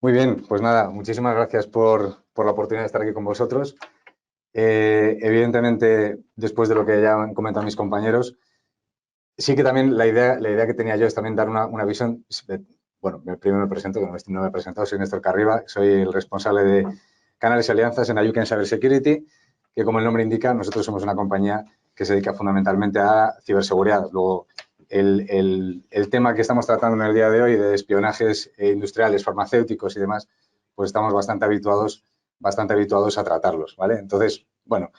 Muy bien, pues nada, muchísimas gracias por la oportunidad de estar aquí con vosotros. Evidentemente, después de lo que ya han comentado mis compañeros, sí que también la idea que tenía yo es también dar una visión. Bueno, primero me presento, que no me he presentado, soy Néstor Carriba, soy el responsable de canales y alianzas en Ayuken Cybersecurity, que como el nombre indica, nosotros somos una compañía que se dedica fundamentalmente a ciberseguridad. Luego, el tema que estamos tratando en el día de hoy de espionajes industriales, farmacéuticos y demás, pues estamos bastante habituados a tratarlos, ¿vale? Entonces, bueno,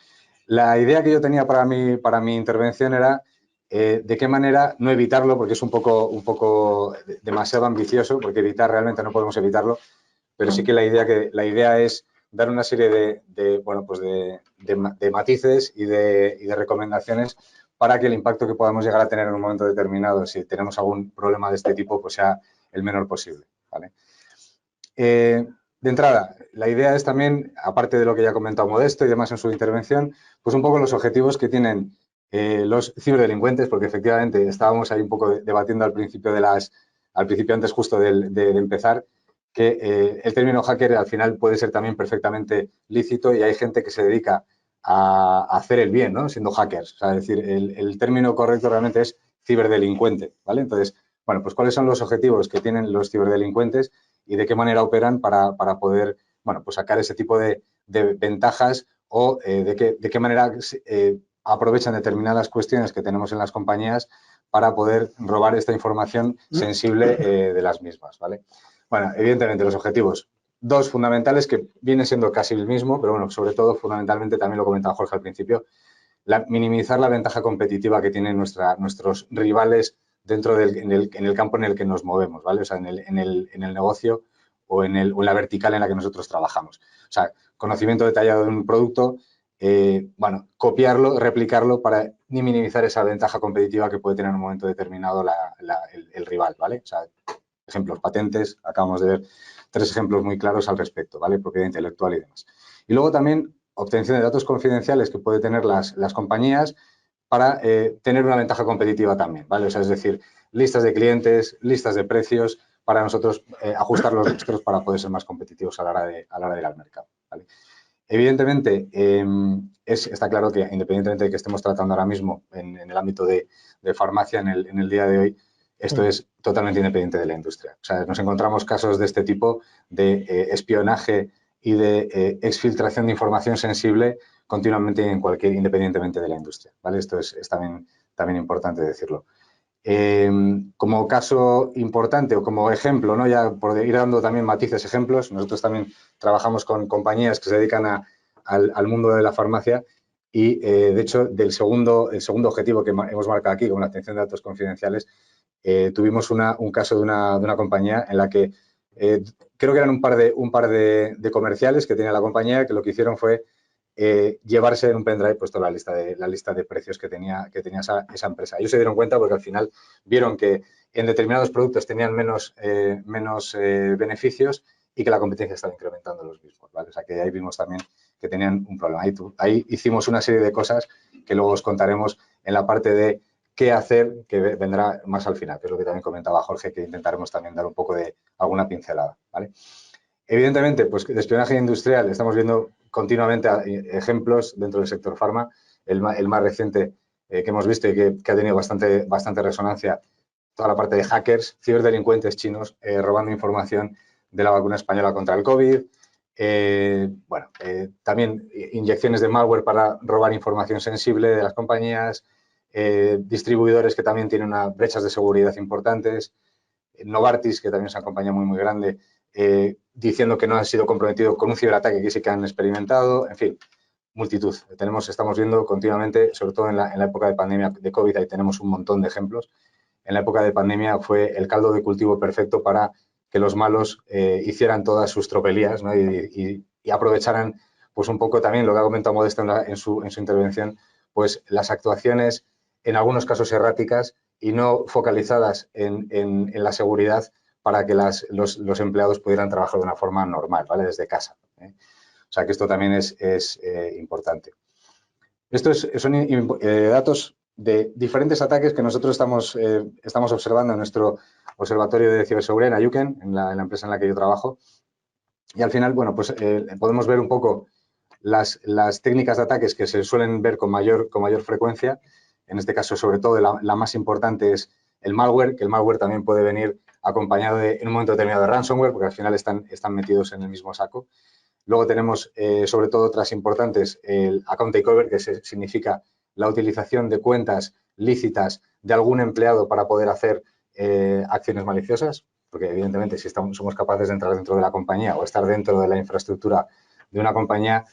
la idea que yo tenía para mi intervención era de qué manera no evitarlo, porque es un poco demasiado ambicioso, porque evitar realmente no podemos evitarlo, pero sí que la idea es dar una serie bueno, pues de matices y de recomendaciones para que el impacto que podamos llegar a tener en un momento determinado, si tenemos algún problema de este tipo, pues sea el menor posible, ¿vale? De entrada, la idea es también, aparte de lo que ya ha comentado Modesto y demás en su intervención, pues un poco los objetivos que tienen los ciberdelincuentes, porque efectivamente estábamos ahí un poco debatiendo al principio antes justo de empezar, que el término hacker al final puede ser también perfectamente lícito y hay gente que se dedica a hacer el bien, ¿no? Siendo hackers. O sea, es decir, el término correcto realmente es ciberdelincuente, ¿vale? Entonces, bueno, pues ¿cuáles son los objetivos que tienen los ciberdelincuentes y de qué manera operan para poder, bueno, pues sacar ese tipo de ventajas o de qué manera aprovechan determinadas cuestiones que tenemos en las compañías para poder robar esta información sensible de las mismas, ¿vale? Bueno, evidentemente los objetivos, dos fundamentales que vienen siendo casi el mismo, pero bueno, sobre todo fundamentalmente, también lo comentaba Jorge al principio, minimizar la ventaja competitiva que tienen nuestros rivales dentro en el campo en el que nos movemos, ¿vale? O sea, en el negocio o en la vertical en la que nosotros trabajamos. O sea, conocimiento detallado de un producto, bueno, copiarlo, replicarlo para ni minimizar esa ventaja competitiva que puede tener en un momento determinado el rival, ¿vale? O sea, ejemplos, patentes, acabamos de ver 3 ejemplos muy claros al respecto, ¿vale? Propiedad intelectual y demás. Y luego también obtención de datos confidenciales que pueden tener las compañías para tener una ventaja competitiva también, ¿vale? O sea, es decir, listas de clientes, listas de precios, para nosotros ajustar los nuestros para poder ser más competitivos a la hora de ir al mercado, ¿vale? Evidentemente, está claro que independientemente de que estemos tratando ahora mismo en el ámbito de farmacia en el día de hoy, esto es totalmente independiente de la industria. O sea, nos encontramos casos de este tipo de espionaje y de exfiltración de información sensible continuamente independientemente de la industria, ¿vale? Esto es también importante decirlo. Como caso importante o como ejemplo, ¿no? Ya por ir dando también matices, ejemplos, nosotros también trabajamos con compañías que se dedican al mundo de la farmacia y, de hecho, el segundo objetivo que hemos marcado aquí, con la atención de datos confidenciales, tuvimos un caso de una compañía en la que creo que eran un par de comerciales que tenía la compañía que lo que hicieron fue llevarse en un pendrive pues toda la lista de precios que tenía esa empresa. Ellos se dieron cuenta porque al final vieron que en determinados productos tenían menos beneficios y que la competencia estaba incrementando los mismos, ¿vale? O sea que ahí vimos también que tenían un problema. Ahí hicimos una serie de cosas que luego os contaremos en la parte de qué hacer, que vendrá más al final, que es lo que también comentaba Jorge, que intentaremos también dar un poco de alguna pincelada, ¿vale? Evidentemente, pues de espionaje industrial estamos viendo continuamente ejemplos dentro del sector farma. El más reciente que hemos visto y que ha tenido bastante resonancia, toda la parte de hackers, ciberdelincuentes chinos robando información de la vacuna española contra el COVID. Bueno, también inyecciones de malware para robar información sensible de las compañías, distribuidores que también tienen unas brechas de seguridad importantes, Novartis, que también es una compañía muy grande, diciendo que no han sido comprometidos con un ciberataque que sí que han experimentado, en fin, multitud. Estamos viendo continuamente, sobre todo en la época de pandemia de COVID, ahí tenemos un montón de ejemplos. En la época de pandemia fue el caldo de cultivo perfecto para que los malos hicieran todas sus tropelías, ¿no? y aprovecharan pues un poco también lo que ha comentado Modesto en su intervención, pues las actuaciones en algunos casos erráticas y no focalizadas en la seguridad para que los empleados pudieran trabajar de una forma normal, ¿vale? Desde casa. O sea que esto también es importante. Estos son datos de diferentes ataques que nosotros estamos observando en nuestro observatorio de ciberseguridad en Ayuken, en la empresa en la que yo trabajo. Y al final, bueno, pues podemos ver un poco las técnicas de ataques que se suelen ver con mayor frecuencia. En este caso, sobre todo, la más importante es el malware, que el malware también puede venir acompañado en un momento determinado de ransomware, porque al final están metidos en el mismo saco. Luego tenemos, sobre todo, otras importantes, el account takeover, que significa la utilización de cuentas lícitas de algún empleado para poder hacer acciones maliciosas, porque evidentemente si somos capaces de entrar dentro de la compañía o estar dentro de la infraestructura de una compañía,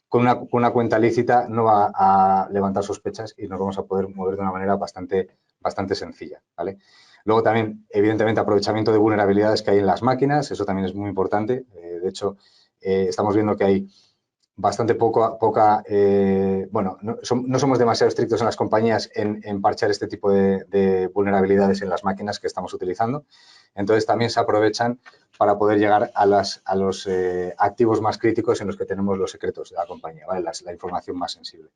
con una cuenta lícita no va a levantar sospechas y nos vamos a poder mover de una manera bastante sencilla, ¿vale? Luego también, evidentemente, aprovechamiento de vulnerabilidades que hay en las máquinas, eso también es muy importante. De hecho, estamos viendo que hay bastante poca bueno, no somos demasiado estrictos en las compañías en parchar este tipo de vulnerabilidades en las máquinas que estamos utilizando. Entonces, también se aprovechan para poder llegar a los activos más críticos en los que tenemos los secretos de la compañía, ¿vale? La información más sensible.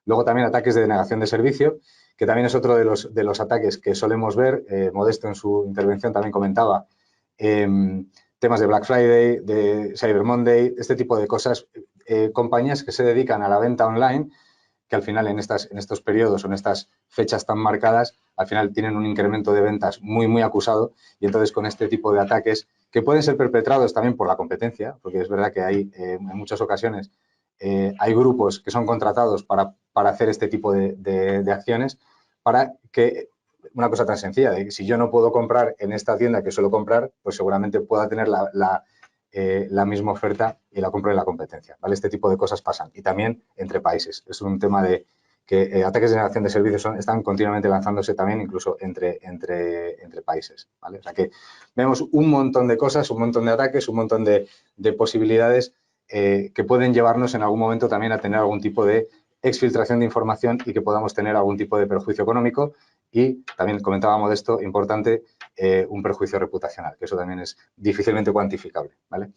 Luego también ataques de denegación de servicio, que también es otro de los ataques que solemos ver. Modesto en su intervención también comentaba temas de Black Friday, de Cyber Monday, este tipo de cosas. Compañías que se dedican a la venta online, que al final en estos periodos o en estas fechas tan marcadas, al final tienen un incremento de ventas muy acusado, y entonces con este tipo de ataques, que pueden ser perpetrados también por la competencia, porque es verdad que hay en muchas ocasiones hay grupos que son contratados para hacer este tipo de acciones, para que una cosa tan sencilla, de que si yo no puedo comprar en esta tienda que suelo comprar, pues seguramente pueda tener la misma oferta y la compro en la competencia, ¿vale? Este tipo de cosas pasan. Y también entre países. Es un tema de que ataques de generación de servicios están continuamente lanzándose también incluso entre países, ¿vale? O sea que vemos un montón de cosas, un montón de ataques, un montón de posibilidades que pueden llevarnos en algún momento también a tener algún tipo de exfiltración de información y que podamos tener algún tipo de perjuicio económico y también comentábamos de esto, importante, un perjuicio reputacional, que eso también es difícilmente cuantificable, ¿vale?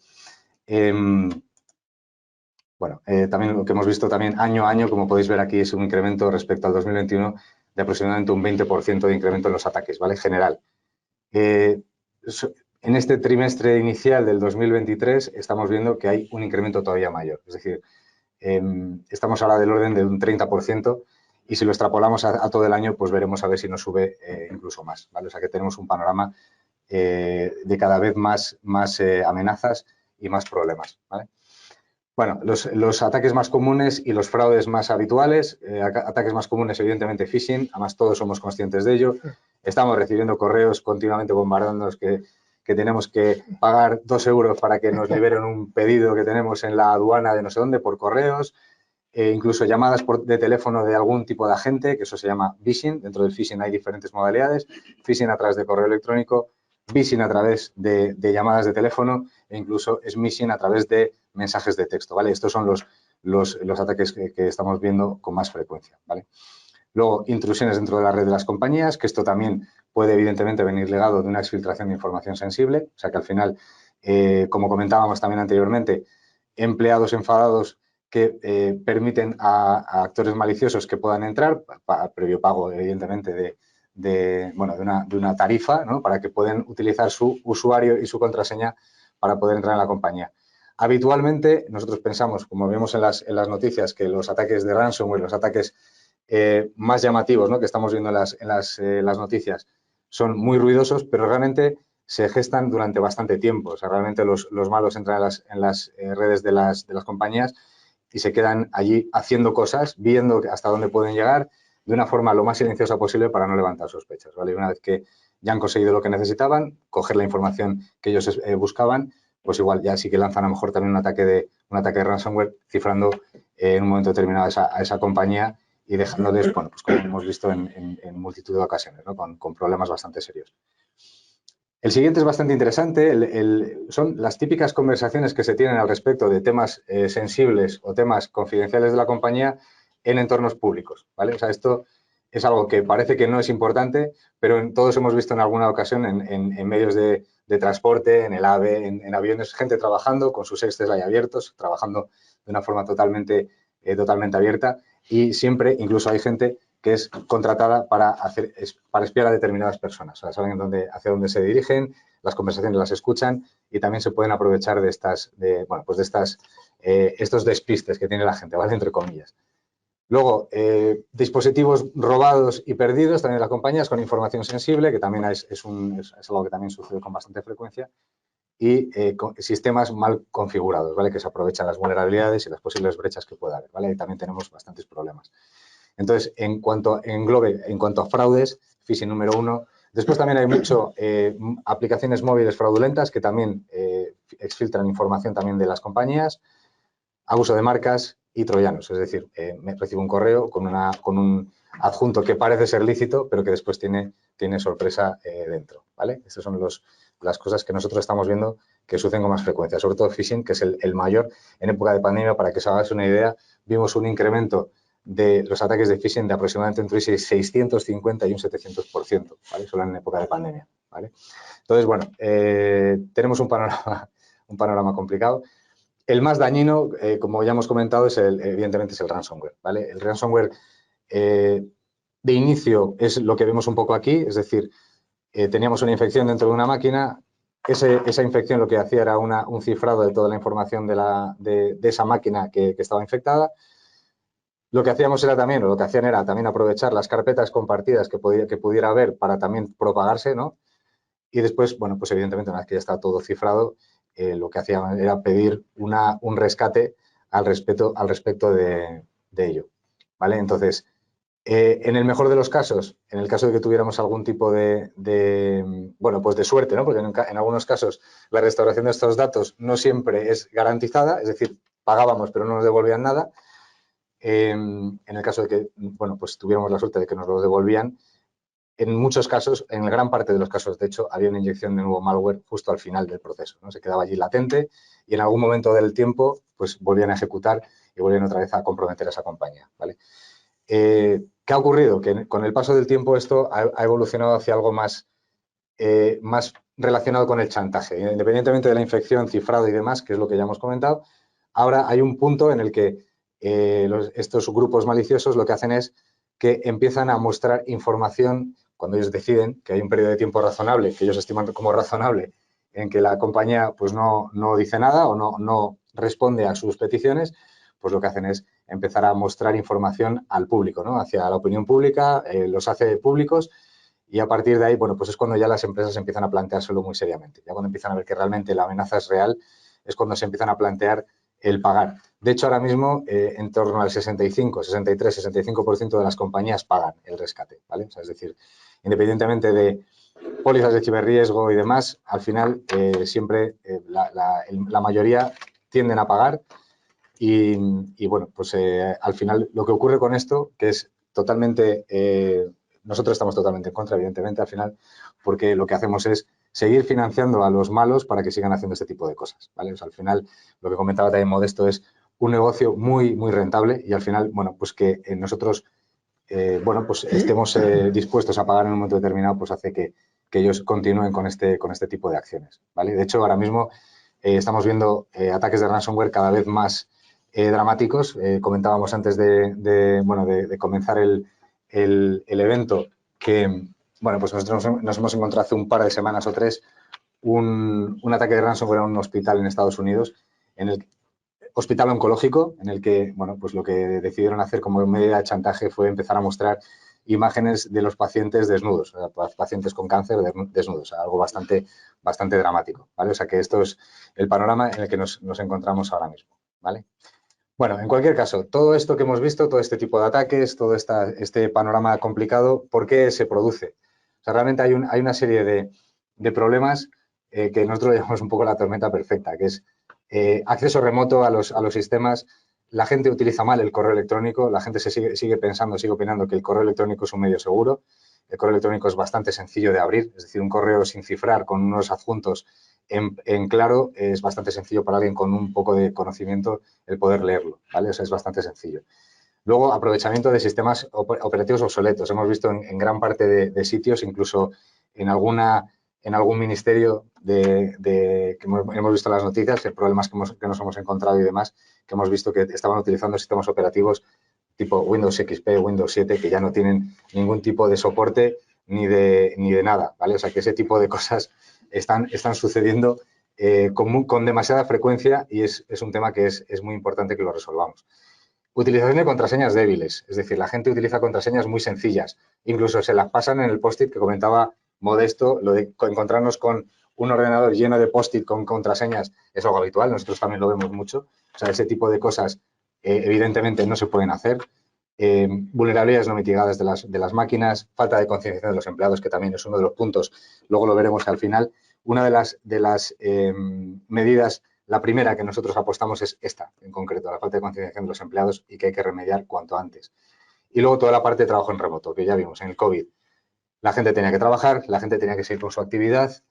Bueno, también lo que hemos visto también año a año, como podéis ver aquí, es un incremento respecto al 2021 de aproximadamente un 20% de incremento en los ataques, ¿vale? General. En este trimestre inicial del 2023 estamos viendo que hay un incremento todavía mayor. Es decir, estamos ahora del orden de un 30% y si lo extrapolamos a todo el año, pues veremos a ver si nos sube incluso más, ¿vale? O sea que tenemos un panorama de cada vez más amenazas y más problemas, ¿vale? Bueno, los ataques más comunes y los fraudes más habituales, ataques más comunes, evidentemente, phishing, además todos somos conscientes de ello. Estamos recibiendo correos continuamente bombardeándonos que tenemos que pagar 2 euros para que nos liberen un pedido que tenemos en la aduana de no sé dónde por correos, incluso llamadas de teléfono de algún tipo de agente, que eso se llama phishing. Dentro del phishing hay diferentes modalidades, phishing a través de correo electrónico, phishing a través de llamadas de teléfono e incluso smishing a través de mensajes de texto, ¿vale? Estos son los ataques que estamos viendo con más frecuencia, ¿vale? Luego, intrusiones dentro de la red de las compañías, que esto también puede evidentemente venir ligado de una exfiltración de información sensible, o sea que al final, como comentábamos también anteriormente, empleados enfadados que permiten a actores maliciosos que puedan entrar, previo pago evidentemente de una tarifa, ¿no? Para que puedan utilizar su usuario y su contraseña para poder entrar en la compañía. Habitualmente, nosotros pensamos, como vemos en las noticias, que los ataques de ransomware, los ataques más llamativos, ¿no? Que estamos viendo en las noticias, son muy ruidosos, pero realmente se gestan durante bastante tiempo. O sea, realmente los malos entran en las redes de las compañías y se quedan allí haciendo cosas, viendo hasta dónde pueden llegar de una forma lo más silenciosa posible para no levantar sospechas, ¿vale? Y una vez que ya han conseguido lo que necesitaban, coger la información que ellos buscaban, pues igual ya sí que lanzan a lo mejor también un ataque de ransomware, cifrando en un momento determinado a esa compañía y dejándoles, bueno, pues como hemos visto en multitud de ocasiones, ¿no? Con problemas bastante serios. El siguiente es bastante interesante, son las típicas conversaciones que se tienen al respecto de temas sensibles o temas confidenciales de la compañía en entornos públicos, ¿vale? O sea, esto es algo que parece que no es importante, pero todos hemos visto en alguna ocasión en medios de transporte, en el AVE, en aviones, gente trabajando con sus Excel ahí abiertos, trabajando de una forma totalmente abierta y siempre, incluso hay gente que es contratada para espiar a determinadas personas. O sea, saben hacia dónde se dirigen, las conversaciones las escuchan y también se pueden aprovechar de estos despistes que tiene la gente, ¿vale? Entre comillas. Luego, dispositivos robados y perdidos también en las compañías con información sensible, que también es algo que también sucede con bastante frecuencia, y sistemas mal configurados, ¿vale? Que se aprovechan las vulnerabilidades y las posibles brechas que pueda haber, ¿vale? Y también tenemos bastantes problemas. Entonces, en cuanto a fraudes, phishing número 1. Después también hay mucho aplicaciones móviles fraudulentas que también exfiltran información también de las compañías, abuso de marcas y troyanos. Es decir, me recibo un correo con un adjunto que parece ser lícito, pero que después tiene sorpresa dentro, ¿vale? Estas son las cosas que nosotros estamos viendo que suceden con más frecuencia, sobre todo phishing, que es el mayor en época de pandemia. Para que os hagáis una idea, vimos un incremento de los ataques de phishing de aproximadamente entre 650 y un 700%, ¿vale? Solo en época de pandemia, ¿vale? Entonces, bueno, tenemos un panorama complicado. El más dañino, como ya hemos comentado, evidentemente es el ransomware, ¿vale? El ransomware de inicio es lo que vemos un poco aquí, es decir, teníamos una infección dentro de una máquina. Esa infección lo que hacía era un cifrado de toda la información de esa máquina que estaba infectada. Lo que hacíamos era también, o lo que hacían era también aprovechar las carpetas compartidas que pudiera haber para también propagarse, ¿no? Y después, bueno, pues evidentemente una vez que ya está todo cifrado, lo que hacían era pedir un rescate al respecto de ello, ¿vale? Entonces, en el mejor de los casos, en el caso de que tuviéramos algún tipo bueno, pues de suerte, ¿no? Porque en algunos casos la restauración de estos datos no siempre es garantizada, es decir, pagábamos pero no nos devolvían nada. En el caso de que, bueno, pues tuviéramos la suerte de que nos lo devolvían, en muchos casos, en gran parte de los casos, de hecho, había una inyección de nuevo malware justo al final del proceso, ¿no? Se quedaba allí latente y en algún momento del tiempo, pues volvían a ejecutar y volvían otra vez a comprometer a esa compañía, ¿vale? ¿Qué ha ocurrido? Que con el paso del tiempo esto ha evolucionado hacia algo más relacionado con el chantaje. Independientemente de la infección, cifrado y demás, que es lo que ya hemos comentado, ahora hay un punto en el que estos grupos maliciosos lo que hacen es que empiezan a mostrar información cuando ellos deciden que hay un periodo de tiempo razonable, que ellos estiman como razonable, en que la compañía pues no dice nada o no responde a sus peticiones, pues lo que hacen es empezar a mostrar información al público, ¿no? Hacia la opinión pública, los hace públicos y a partir de ahí, bueno, pues es cuando ya las empresas empiezan a planteárselo muy seriamente. Ya cuando empiezan a ver que realmente la amenaza es real, es cuando se empiezan a plantear el pagar. De hecho, ahora mismo, en torno al 65, 63, 65% de las compañías pagan el rescate, ¿vale? O sea, es decir, independientemente de pólizas de ciberriesgo y demás, al final siempre la mayoría tienden a pagar y bueno, pues al final lo que ocurre con esto, que es totalmente, nosotros estamos totalmente en contra, evidentemente, al final, porque lo que hacemos es seguir financiando a los malos para que sigan haciendo este tipo de cosas, ¿vale? O sea, al final, lo que comentaba también Modesto es un negocio muy, muy rentable y al final, bueno, pues que nosotros, bueno, pues estemos dispuestos a pagar en un momento determinado, pues hace que ellos continúen con este tipo de acciones, ¿vale? De hecho, ahora mismo estamos viendo ataques de ransomware cada vez más dramáticos. Comentábamos antes de comenzar el evento que, bueno, pues nosotros nos hemos encontrado hace un par de semanas o tres un ataque de ransomware a un hospital en Estados Unidos, en el hospital oncológico, en el que, bueno, pues lo que decidieron hacer como medida de chantaje fue empezar a mostrar imágenes de los pacientes desnudos, o sea, pacientes con cáncer desnudos, o sea, algo bastante dramático, ¿vale? O sea, que esto es el panorama en el que nos encontramos ahora mismo, ¿vale? Bueno, en cualquier caso, todo esto que hemos visto, todo este tipo de ataques, todo este panorama complicado, ¿por qué se produce? O sea, realmente hay una serie de problemas que nosotros llamamos un poco la tormenta perfecta, que es acceso remoto a los sistemas. La gente utiliza mal el correo electrónico, la gente sigue pensando, sigue opinando que el correo electrónico es un medio seguro. El correo electrónico es bastante sencillo de abrir, es decir, un correo sin cifrar con unos adjuntos en claro es bastante sencillo para alguien con un poco de conocimiento el poder leerlo, ¿vale? O sea, es bastante sencillo. Luego, aprovechamiento de sistemas operativos obsoletos. Hemos visto en gran parte de sitios, incluso en algún ministerio que hemos visto en las noticias, problemas que nos hemos encontrado y demás, que hemos visto que estaban utilizando sistemas operativos tipo Windows XP, Windows 7, que ya no tienen ningún tipo de soporte ni de nada, ¿vale? O sea, que ese tipo de cosas están sucediendo con demasiada frecuencia y es un tema que es muy importante que lo resolvamos. Utilización de contraseñas débiles, es decir, la gente utiliza contraseñas muy sencillas, incluso se las pasan en el post-it que comentaba Modesto, lo de encontrarnos con un ordenador lleno de post-it con contraseñas es algo habitual, nosotros también lo vemos mucho, o sea, ese tipo de cosas evidentemente no se pueden hacer. Vulnerabilidades no mitigadas de las máquinas, falta de concienciación de los empleados, que también es uno de los puntos, luego lo veremos al final. Una de las medidas, la primera que nosotros apostamos es esta, en concreto, la falta de concienciación de los empleados y que hay que remediar cuanto antes. Y luego toda la parte de trabajo en remoto, que ya vimos en el COVID. La gente tenía que trabajar, la gente tenía que seguir con su actividad.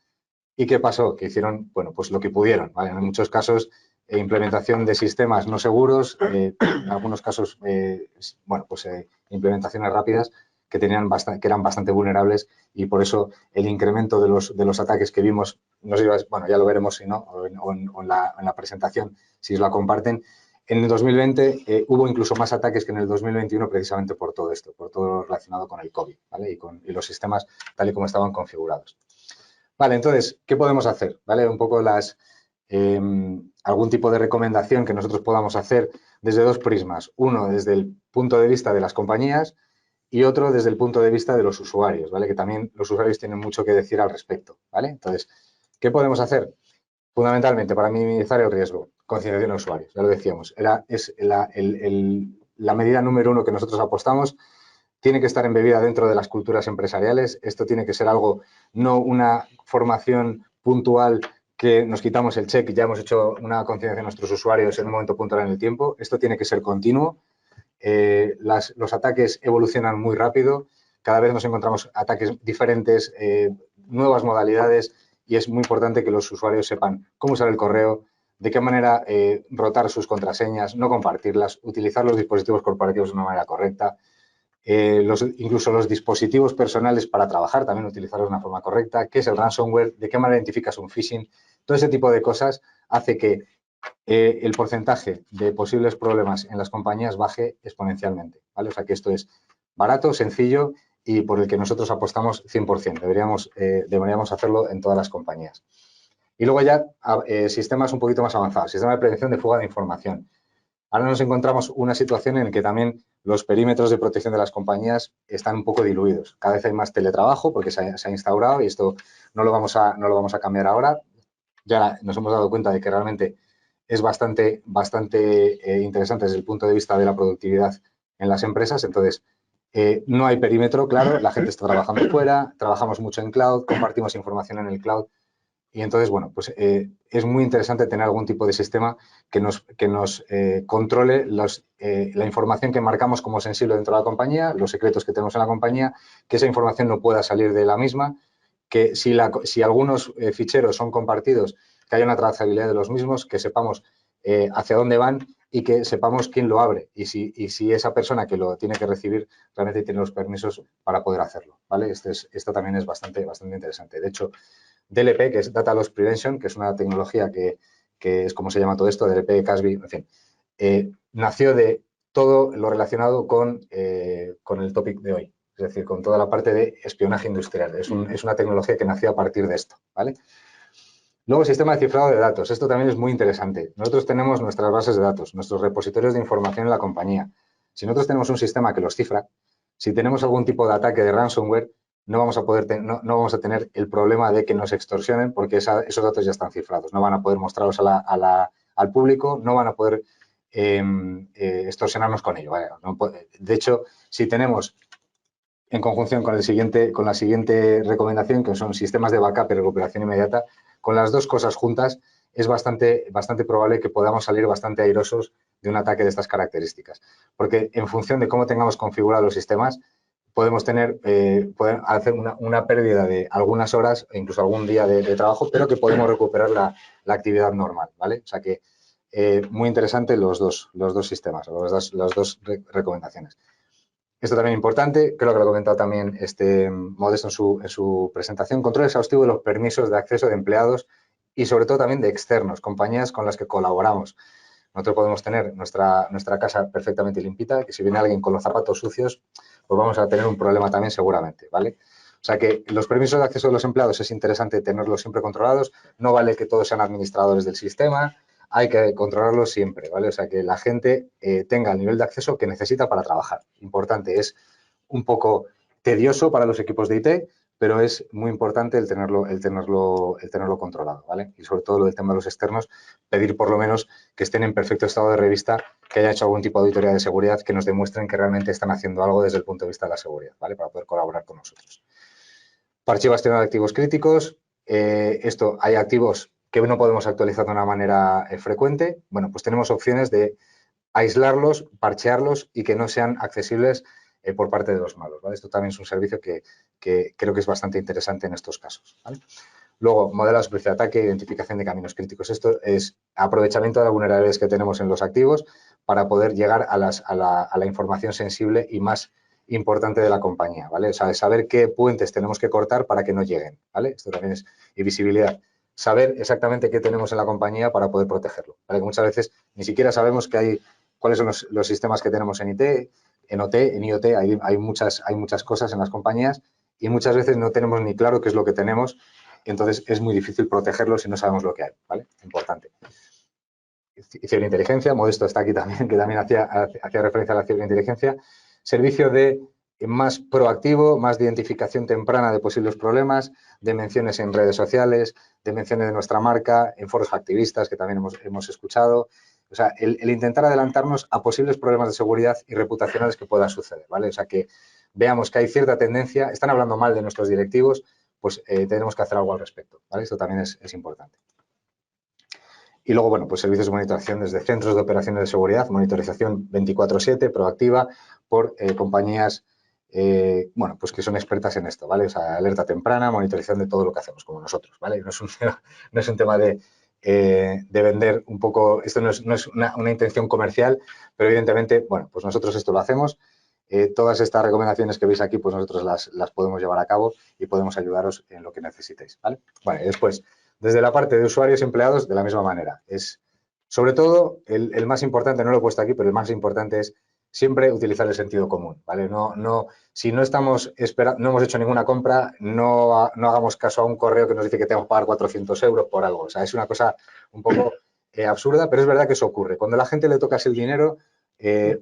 ¿Y qué pasó? Que hicieron, bueno, pues lo que pudieron, ¿vale? En muchos casos, implementación de sistemas no seguros, en algunos casos, bueno, pues implementaciones rápidas que eran bastante vulnerables y por eso el incremento de los ataques que vimos, bueno, ya lo veremos si no, o en la presentación, si os la comparten. En el 2020 hubo incluso más ataques que en el 2021 precisamente por todo esto, por todo lo relacionado con el COVID, ¿vale? Y los sistemas tal y como estaban configurados. Vale, entonces, ¿qué podemos hacer? ¿Vale? Un poco algún tipo de recomendación que nosotros podamos hacer desde dos prismas. Uno, desde el punto de vista de las compañías y otro desde el punto de vista de los usuarios, ¿vale? Que también los usuarios tienen mucho que decir al respecto, ¿vale? Entonces, ¿qué podemos hacer? Fundamentalmente, para minimizar el riesgo, concienciación de usuarios, ya lo decíamos. Es la medida número uno que nosotros apostamos. Tiene que estar embebida dentro de las culturas empresariales. Esto tiene que ser algo, no una formación puntual que nos quitamos el check y ya hemos hecho una conciencia de nuestros usuarios en un momento puntual en el tiempo. Esto tiene que ser continuo. Los ataques evolucionan muy rápido. Cada vez nos encontramos ataques diferentes, nuevas modalidades y es muy importante que los usuarios sepan cómo usar el correo, de qué manera rotar sus contraseñas, no compartirlas, utilizar los dispositivos corporativos de una manera correcta. Incluso los dispositivos personales para trabajar, también utilizarlos de una forma correcta, qué es el ransomware, de qué manera identificas un phishing. Todo ese tipo de cosas hace que el porcentaje de posibles problemas en las compañías baje exponencialmente, ¿vale? O sea que esto es barato, sencillo y por el que nosotros apostamos 100%. Deberíamos hacerlo en todas las compañías. Y luego ya sistemas un poquito más avanzados, sistema de prevención de fuga de información. Ahora nos encontramos una situación en la que también los perímetros de protección de las compañías están un poco diluidos. Cada vez hay más teletrabajo porque se ha instaurado y esto no lo vamos a cambiar ahora. Ya nos hemos dado cuenta de que realmente es bastante interesante desde el punto de vista de la productividad en las empresas. Entonces, no hay perímetro, claro, la gente está trabajando fuera, trabajamos mucho en cloud, compartimos información en el cloud. Y entonces, bueno, pues es muy interesante tener algún tipo de sistema que nos controle la información que marcamos como sensible dentro de la compañía, los secretos que tenemos en la compañía, que esa información no pueda salir de la misma, que si algunos ficheros son compartidos, que haya una trazabilidad de los mismos, que sepamos hacia dónde van y que sepamos quién lo abre y si esa persona que lo tiene que recibir realmente tiene los permisos para poder hacerlo, ¿vale? Esto también es bastante interesante. De hecho, DLP, que es Data Loss Prevention, que es una tecnología que es como se llama todo esto, DLP, CASB, en fin, nació de todo lo relacionado con el topic de hoy, es decir, con toda la parte de espionaje industrial. Es una tecnología que nació a partir de esto, ¿vale? Luego, sistema de cifrado de datos. Esto también es muy interesante. Nosotros tenemos nuestras bases de datos, nuestros repositorios de información en la compañía. Si nosotros tenemos un sistema que los cifra, si tenemos algún tipo de ataque de ransomware, no vamos a tener el problema de que nos extorsionen porque esos datos ya están cifrados. No van a poder mostrarlos al público, no van a poder extorsionarnos con ello. ¿Vale? De hecho, si tenemos en conjunción con la siguiente recomendación, que son sistemas de backup y recuperación inmediata, con las dos cosas juntas es bastante probable que podamos salir bastante airosos de un ataque de estas características. Porque en función de cómo tengamos configurados los sistemas, podemos poder hacer una pérdida de algunas horas e incluso algún día de trabajo, pero que podemos recuperar la actividad normal, ¿vale? O sea que muy interesante los dos sistemas, las dos recomendaciones. Esto también es importante, creo que lo ha comentado también Modesto en su presentación, control exhaustivo de los permisos de acceso de empleados y sobre todo también de externos, compañías con las que colaboramos. Nosotros podemos tener nuestra casa perfectamente limpita, que si viene alguien con los zapatos sucios, pues vamos a tener un problema también seguramente, ¿vale? O sea que los permisos de acceso de los empleados es interesante tenerlos siempre controlados. No vale que todos sean administradores del sistema, hay que controlarlos siempre, ¿vale? O sea que la gente tenga el nivel de acceso que necesita para trabajar. Importante, es un poco tedioso para los equipos de IT, pero es muy importante el tenerlo controlado, ¿vale? Y sobre todo lo del tema de los externos, pedir por lo menos que estén en perfecto estado de revista, que hayan hecho algún tipo de auditoría de seguridad que nos demuestren que realmente están haciendo algo desde el punto de vista de la seguridad, ¿vale? Para poder colaborar con nosotros. Archivación de activos críticos. Hay activos que no podemos actualizar de una manera frecuente. Bueno, pues tenemos opciones de aislarlos, parchearlos y que no sean accesibles por parte de los malos, ¿vale? Esto también es un servicio que creo que es bastante interesante en estos casos, ¿vale? Luego, modelo de superficie de ataque, identificación de caminos críticos. Esto es aprovechamiento de las vulnerabilidades que tenemos en los activos para poder llegar a la información sensible y más importante de la compañía, ¿vale? O sea, saber qué puentes tenemos que cortar para que no lleguen, ¿vale? Esto también es visibilidad. Saber exactamente qué tenemos en la compañía para poder protegerlo, ¿vale? Que muchas veces ni siquiera sabemos cuáles son los sistemas que tenemos en IT, en OT, en IoT, hay muchas cosas en las compañías y muchas veces no tenemos ni claro qué es lo que tenemos. Entonces, es muy difícil protegerlo si no sabemos lo que hay, ¿vale? Importante. Ciberinteligencia, Modesto está aquí también, que también hacía referencia a la ciberinteligencia. Servicio de más proactivo, más de identificación temprana de posibles problemas, de menciones en redes sociales, de menciones de nuestra marca, en foros activistas, que también hemos escuchado. O sea, el intentar adelantarnos a posibles problemas de seguridad y reputacionales que puedan suceder, ¿vale? O sea, que veamos que hay cierta tendencia, están hablando mal de nuestros directivos, pues tenemos que hacer algo al respecto, ¿vale? Esto también es importante. Y luego, bueno, pues servicios de monitorización desde centros de operaciones de seguridad, monitorización 24/7, proactiva, por compañías, bueno, pues que son expertas en esto, ¿vale? O sea, alerta temprana, monitorización de todo lo que hacemos, como nosotros, ¿vale? No es un tema de vender un poco, esto no es una intención comercial, pero evidentemente, bueno, pues nosotros esto lo hacemos. Todas estas recomendaciones que veis aquí, pues nosotros las podemos llevar a cabo y podemos ayudaros en lo que necesitéis, ¿vale? Bueno, y después, desde la parte de usuarios y empleados, de la misma manera. Sobre todo, el más importante, no lo he puesto aquí, pero el más importante es siempre utilizar el sentido común, ¿vale? Si no no hemos hecho ninguna compra, no hagamos caso a un correo que nos dice que tenemos que pagar 400 euros por algo. O sea, es una cosa un poco absurda, pero es verdad que eso ocurre. Cuando a la gente le tocas el dinero,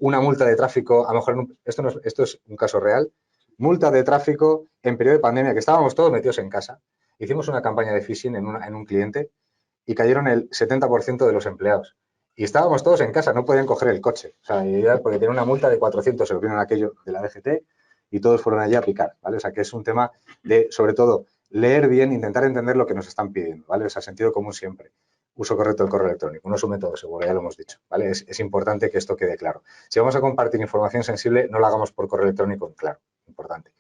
una multa de tráfico, a lo mejor esto es un caso real, multa de tráfico en periodo de pandemia, que estábamos todos metidos en casa. Hicimos una campaña de phishing en un cliente y cayeron el 70% de los empleados. Y estábamos todos en casa, no podían coger el coche. O sea, porque tiene una multa de 400 euros, vieron aquello de la DGT y todos fueron allí a picar, ¿vale? O sea, que es un tema de, sobre todo, leer bien, intentar entender lo que nos están pidiendo, ¿vale? O sea, sentido común siempre. Uso correcto del correo electrónico, no es un método seguro, ya lo hemos dicho, ¿vale? Es importante que esto quede claro. Si vamos a compartir información sensible, no la hagamos por correo electrónico, claro, importante.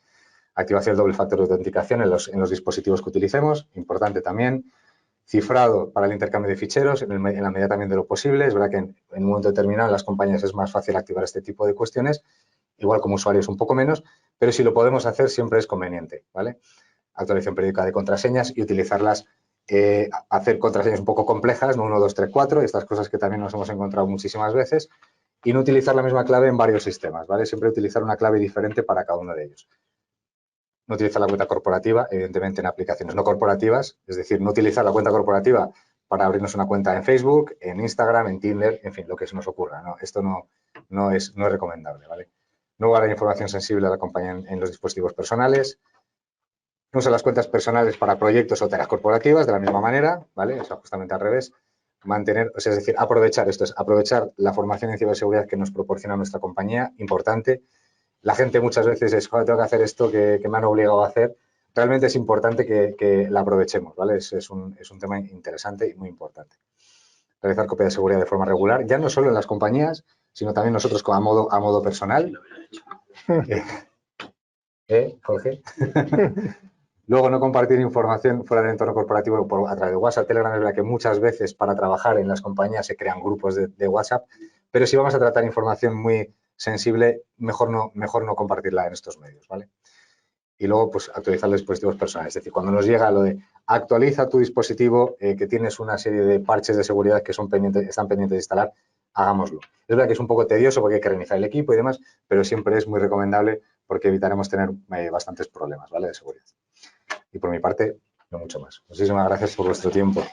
Activación del doble factor de autenticación en los dispositivos que utilicemos, importante también. Cifrado para el intercambio de ficheros en la medida también de lo posible. Es verdad que en un momento determinado en las compañías es más fácil activar este tipo de cuestiones, igual como usuarios un poco menos, pero si lo podemos hacer siempre es conveniente, ¿vale? Actualización periódica de contraseñas y utilizarlas, hacer contraseñas un poco complejas, no 1, 2, 3, 4, estas cosas que también nos hemos encontrado muchísimas veces, y no utilizar la misma clave en varios sistemas, ¿vale? Siempre utilizar una clave diferente para cada uno de ellos. No utilizar la cuenta corporativa, evidentemente en aplicaciones no corporativas, es decir, no utilizar la cuenta corporativa para abrirnos una cuenta en Facebook, en Instagram, en Tinder, en fin, lo que se nos ocurra, ¿no? Esto no es recomendable, ¿vale? No guardar información sensible a la compañía en los dispositivos personales. No usar las cuentas personales para proyectos o tareas corporativas de la misma manera, ¿vale? O sea, justamente al revés. Mantener, o sea, es decir, aprovechar la formación en ciberseguridad que nos proporciona nuestra compañía, importante. La gente muchas veces es, joder, tengo que hacer esto que me han obligado a hacer. Realmente es importante que la aprovechemos, ¿vale? Es un tema interesante y muy importante. Realizar copia de seguridad de forma regular, ya no solo en las compañías, sino también nosotros a modo personal. Jorge? Luego, no compartir información fuera del entorno corporativo a través de WhatsApp, Telegram. Es verdad que muchas veces para trabajar en las compañías se crean grupos de WhatsApp, pero si vamos a tratar información muy sensible, mejor no compartirla en estos medios, ¿vale? Y luego, pues, actualizar los dispositivos personales. Es decir, cuando nos llega lo de actualiza tu dispositivo, que tienes una serie de parches de seguridad que están pendientes de instalar, hagámoslo. Es verdad que es un poco tedioso porque hay que reiniciar el equipo y demás, pero siempre es muy recomendable porque evitaremos tener bastantes problemas, ¿vale? De seguridad. Y por mi parte, no mucho más. Muchísimas gracias por vuestro tiempo.